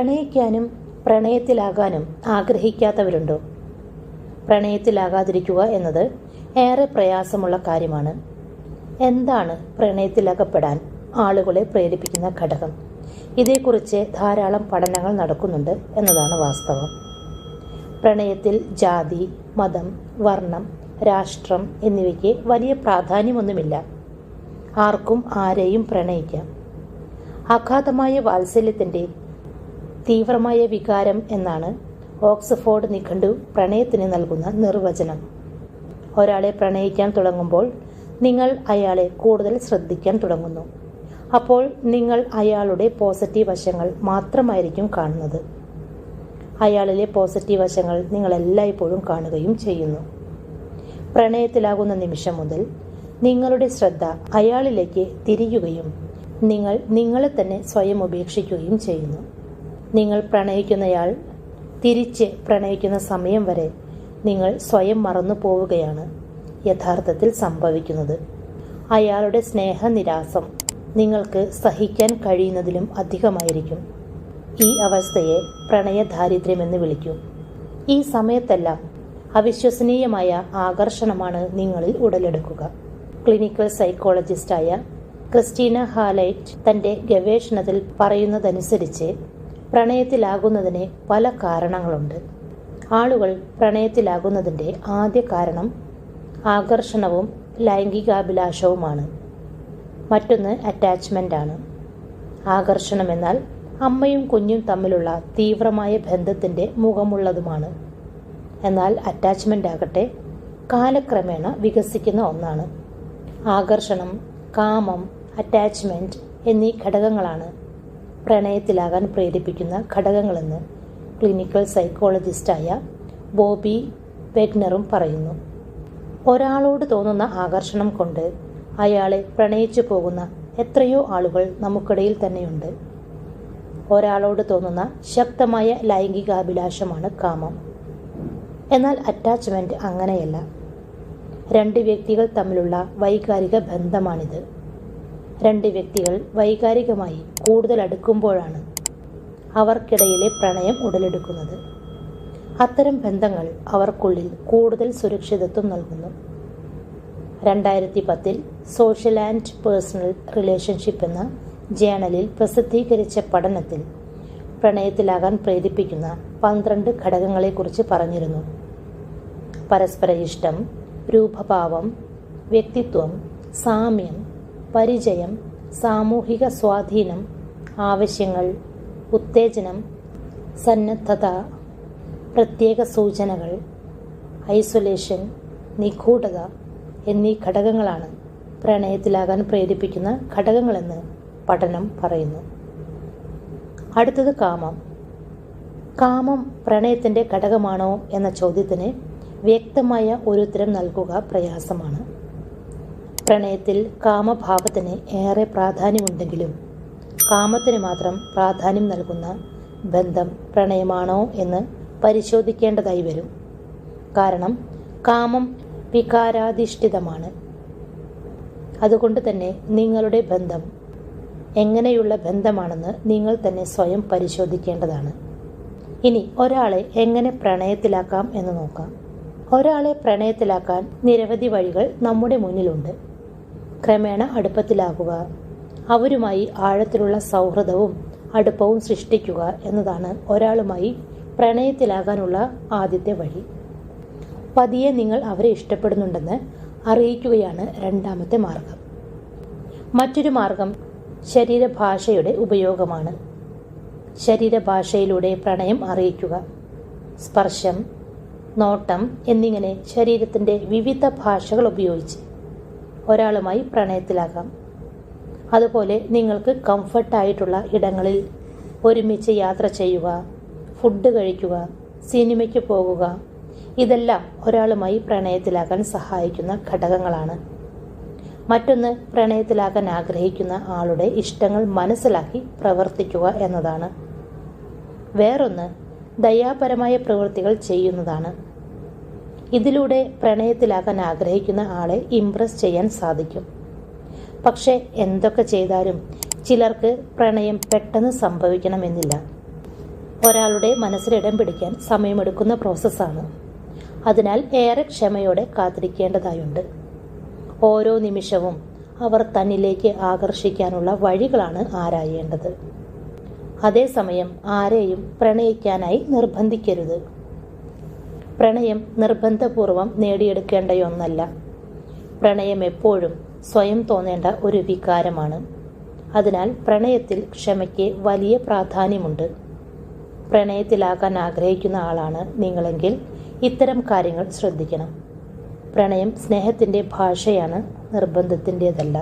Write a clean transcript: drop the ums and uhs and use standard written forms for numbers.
പ്രണയിക്കാനും പ്രണയത്തിലാകാനും ആഗ്രഹിക്കാത്തവരുണ്ടോ? പ്രണയത്തിലാകാതിരിക്കുക എന്നത് ഏറെ പ്രയാസമുള്ള കാര്യമാണ്. എന്താണ് പ്രണയത്തിലകപ്പെടാൻ ആളുകളെ പ്രേരിപ്പിക്കുന്ന ഘടകം? ഇതേക്കുറിച്ച് ധാരാളം പഠനങ്ങൾ നടക്കുന്നുണ്ട് എന്നതാണ് വാസ്തവം. പ്രണയത്തിൽ ജാതി, മതം, വർണ്ണം, രാഷ്ട്രം എന്നിവയ്ക്ക് വലിയ പ്രാധാന്യമൊന്നുമില്ല. ആർക്കും ആരെയും പ്രണയിക്കാം. അഗാധമായ വാത്സല്യത്തിൻ്റെ തീവ്രമായ വികാരം എന്നാണ് ഓക്സ്ഫോർഡ് നിഘണ്ടു പ്രണയത്തിന് നൽകുന്ന നിർവചനം. ഒരാളെ പ്രണയിക്കാൻ തുടങ്ങുമ്പോൾ നിങ്ങൾ അയാളെ കൂടുതൽ ശ്രദ്ധിക്കാൻ തുടങ്ങുന്നു. അപ്പോൾ നിങ്ങൾ അയാളുടെ പോസിറ്റീവ് വശങ്ങൾ മാത്രമായിരിക്കും കാണുന്നത്. അയാളിലെ പോസിറ്റീവ് വശങ്ങൾ നിങ്ങൾ എല്ലായ്പ്പോഴും കാണുകയും ചെയ്യുന്നു. പ്രണയത്തിലാകുന്ന നിമിഷം മുതൽ നിങ്ങളുടെ ശ്രദ്ധ അയാളിലേക്ക് തിരിയുകയും നിങ്ങൾ നിങ്ങളെ തന്നെ സ്വയം ഉപേക്ഷിക്കുകയും ചെയ്യുന്നു. നിങ്ങൾ പ്രണയിക്കുന്നയാൾ തിരിച്ച് പ്രണയിക്കുന്ന സമയം വരെ നിങ്ങൾ സ്വയം മറന്നു പോവുകയാണ് യഥാർത്ഥത്തിൽ സംഭവിക്കുന്നത്. അയാളുടെ സ്നേഹനിരാസം നിങ്ങൾക്ക് സഹിക്കാൻ കഴിയുന്നതിലും അധികമായിരിക്കും. ഈ അവസ്ഥയെ പ്രണയദാരിദ്ര്യമെന്ന് വിളിക്കും. ഈ സമയത്തെല്ലാം അവിശ്വസനീയമായ ആകർഷണമാണ് നിങ്ങളിൽ ഉടലെടുക്കുക. ക്ലിനിക്കൽ സൈക്കോളജിസ്റ്റായ ക്രിസ്റ്റീന ഹാലൈറ്റ് തൻ്റെ ഗവേഷണത്തിൽ പറയുന്നതനുസരിച്ച് പ്രണയത്തിലാകുന്നതിന് പല കാരണങ്ങളുണ്ട്. ആളുകൾ പ്രണയത്തിലാകുന്നതിൻ്റെ ആദ്യ കാരണം ആകർഷണവും ലൈംഗികാഭിലാഷവുമാണ്. മറ്റൊന്ന് അറ്റാച്ച്മെൻ്റ് ആണ്. ആകർഷണം എന്നാൽ അമ്മയും കുഞ്ഞും തമ്മിലുള്ള തീവ്രമായ ബന്ധത്തിൻ്റെ മുഖമുള്ളതുമാണ്. എന്നാൽ അറ്റാച്ച്മെൻ്റ് ആകട്ടെ കാലക്രമേണ വികസിക്കുന്ന ഒന്നാണ്. ആകർഷണം, കാമം, അറ്റാച്ച്മെൻറ്റ് എന്നീ ഘടകങ്ങളാണ് പ്രണയത്തിലാകാൻ പ്രേരിപ്പിക്കുന്ന ഘടകങ്ങളെന്ന് ക്ലിനിക്കൽ സൈക്കോളജിസ്റ്റായ ബോബി വെഗ്നറും പറയുന്നു. ഒരാളോട് തോന്നുന്ന ആകർഷണം കൊണ്ട് അയാളെ പ്രണയിച്ചു പോകുന്ന എത്രയോ ആളുകൾ നമുക്കിടയിൽ തന്നെയുണ്ട്. ഒരാളോട് തോന്നുന്ന ശക്തമായ ലൈംഗികാഭിലാഷമാണ് കാമം. എന്നാൽ അറ്റാച്ച്മെൻറ്റ് അങ്ങനെയല്ല. രണ്ട് വ്യക്തികൾ തമ്മിലുള്ള വൈകാരിക ബന്ധമാണിത്. രണ്ട് വ്യക്തികൾ വൈകാരികമായി കൂടുതൽ അടുക്കുമ്പോഴാണ് അവർക്കിടയിലെ പ്രണയം ഉടലെടുക്കുന്നത്. അത്തരം ബന്ധങ്ങൾ അവർക്കുള്ളിൽ കൂടുതൽ സുരക്ഷിതത്വം നൽകുന്നു. 2010 സോഷ്യൽ ആൻഡ് പേഴ്സണൽ റിലേഷൻഷിപ്പ് എന്ന ജേണലിൽ പ്രസിദ്ധീകരിച്ച പഠനത്തിൽ പ്രണയത്തിലാകാൻ പ്രേരിപ്പിക്കുന്ന 12 ഘടകങ്ങളെക്കുറിച്ച് പറഞ്ഞിരുന്നു. പരസ്പര ഇഷ്ടം, രൂപഭാവം, വ്യക്തിത്വം, സാമ്യം, പരിചയം, സാമൂഹിക സ്വാധീനം, ആവശ്യങ്ങൾ, ഉത്തേജനം, സന്നദ്ധത, പ്രത്യേക സൂചനകൾ, ഐസൊലേഷൻ, നിഗൂഢത എന്നീ ഘടകങ്ങളാണ് പ്രണയത്തിലാകാൻ പ്രേരിപ്പിക്കുന്ന ഘടകങ്ങളെന്ന് പഠനം പറയുന്നു. അടുത്തത് കാമം. കാമം പ്രണയത്തിൻ്റെ ഘടകമാണോ എന്ന ചോദ്യത്തിന് വ്യക്തമായ ഒരു ഉത്തരം നൽകുക പ്രയാസമാണ്. പ്രണയത്തിൽ കാമഭാവത്തിന് ഏറെ പ്രാധാന്യമുണ്ടെങ്കിലും കാമത്തിന് മാത്രം പ്രാധാന്യം നൽകുന്ന ബന്ധം പ്രണയമാണോ എന്ന് പരിശോധിക്കേണ്ടതായി വരും. കാരണം കാമം വികാരാധിഷ്ഠിതമാണ്. അതുകൊണ്ട് തന്നെ നിങ്ങളുടെ ബന്ധം എങ്ങനെയുള്ള ബന്ധമാണെന്ന് നിങ്ങൾ തന്നെ സ്വയം പരിശോധിക്കേണ്ടതാണ്. ഇനി ഒരാളെ എങ്ങനെ പ്രണയത്തിലാക്കാം എന്ന് നോക്കാം. ഒരാളെ പ്രണയത്തിലാക്കാൻ നിരവധി വഴികൾ നമ്മുടെ മുന്നിലുണ്ട്. ക്രമേണ അടുപ്പത്തിലാകുക, അവരുമായി ആഴത്തിലുള്ള സൗഹൃദവും അടുപ്പവും സൃഷ്ടിക്കുക എന്നതാണ് ഒരാളുമായി പ്രണയത്തിലാകാനുള്ള ആദ്യത്തെ വഴി. പതിയെ നിങ്ങൾ അവരെ ഇഷ്ടപ്പെടുന്നുണ്ടെന്ന് അറിയിക്കുകയാണ് രണ്ടാമത്തെ മാർഗം. മറ്റൊരു മാർഗം ശരീരഭാഷയുടെ ഉപയോഗമാണ്. ശരീരഭാഷയിലൂടെ പ്രണയം അറിയിക്കുക. സ്പർശം, നോട്ടം എന്നിങ്ങനെ ശരീരത്തിൻ്റെ വിവിധ ഭാഷകൾ ഉപയോഗിച്ച് ഒരാളുമായി പ്രണയത്തിലാകാം. അതുപോലെ നിങ്ങൾക്ക് കംഫർട്ടായിട്ടുള്ള ഇടങ്ങളിൽ ഒരുമിച്ച് യാത്ര ചെയ്യുക, ഫുഡ് കഴിക്കുക, സിനിമയ്ക്ക് പോകുക, ഇതെല്ലാം ഒരാളുമായി പ്രണയത്തിലാകാൻ സഹായിക്കുന്ന ഘടകങ്ങളാണ്. മറ്റൊന്ന് പ്രണയത്തിലാകാൻ ആഗ്രഹിക്കുന്ന ആളുടെ ഇഷ്ടങ്ങൾ മനസ്സിലാക്കി പ്രവർത്തിക്കുക എന്നതാണ്. വേറൊന്ന് ദയാപരമായ പ്രവൃത്തികൾ ചെയ്യുന്നതാണ്. ഇതിലൂടെ പ്രണയത്തിലാകാൻ ആഗ്രഹിക്കുന്ന ആളെ ഇംപ്രസ് ചെയ്യാൻ സാധിക്കും. പക്ഷേ എന്തൊക്കെ ചെയ്താലും ചിലർക്ക് പ്രണയം പെട്ടെന്ന് സംഭവിക്കണമെന്നില്ല. ഒരാളുടെ മനസ്സിൽ ഇടം പിടിക്കാൻ സമയമെടുക്കുന്ന പ്രോസസ്സാണ്. അതിനാൽ ഏറെ ക്ഷമയോടെ കാത്തിരിക്കേണ്ടതായുണ്ട്. ഓരോ നിമിഷവും അവർ തന്നിലേക്ക് ആകർഷിക്കാനുള്ള വഴികളാണ് ആരായേണ്ടത്. അതേസമയം ആരെയും പ്രണയിക്കാനായി നിർബന്ധിക്കരുത്. പ്രണയം നിർബന്ധപൂർവം നേടിയെടുക്കേണ്ടയൊന്നല്ല. പ്രണയം എപ്പോഴും സ്വയം തോന്നേണ്ട ഒരു വികാരമാണ്. അതിനാൽ പ്രണയത്തിൽ ക്ഷമയ്ക്ക് വലിയ പ്രാധാന്യമുണ്ട്. പ്രണയത്തിലാകാൻ ആഗ്രഹിക്കുന്ന ആളാണ് നിങ്ങളെങ്കിൽ ഇത്തരം കാര്യങ്ങൾ ശ്രദ്ധിക്കണം. പ്രണയം സ്നേഹത്തിൻ്റെ ഭാഷയാണ്, നിർബന്ധത്തിൻ്റേതല്ല.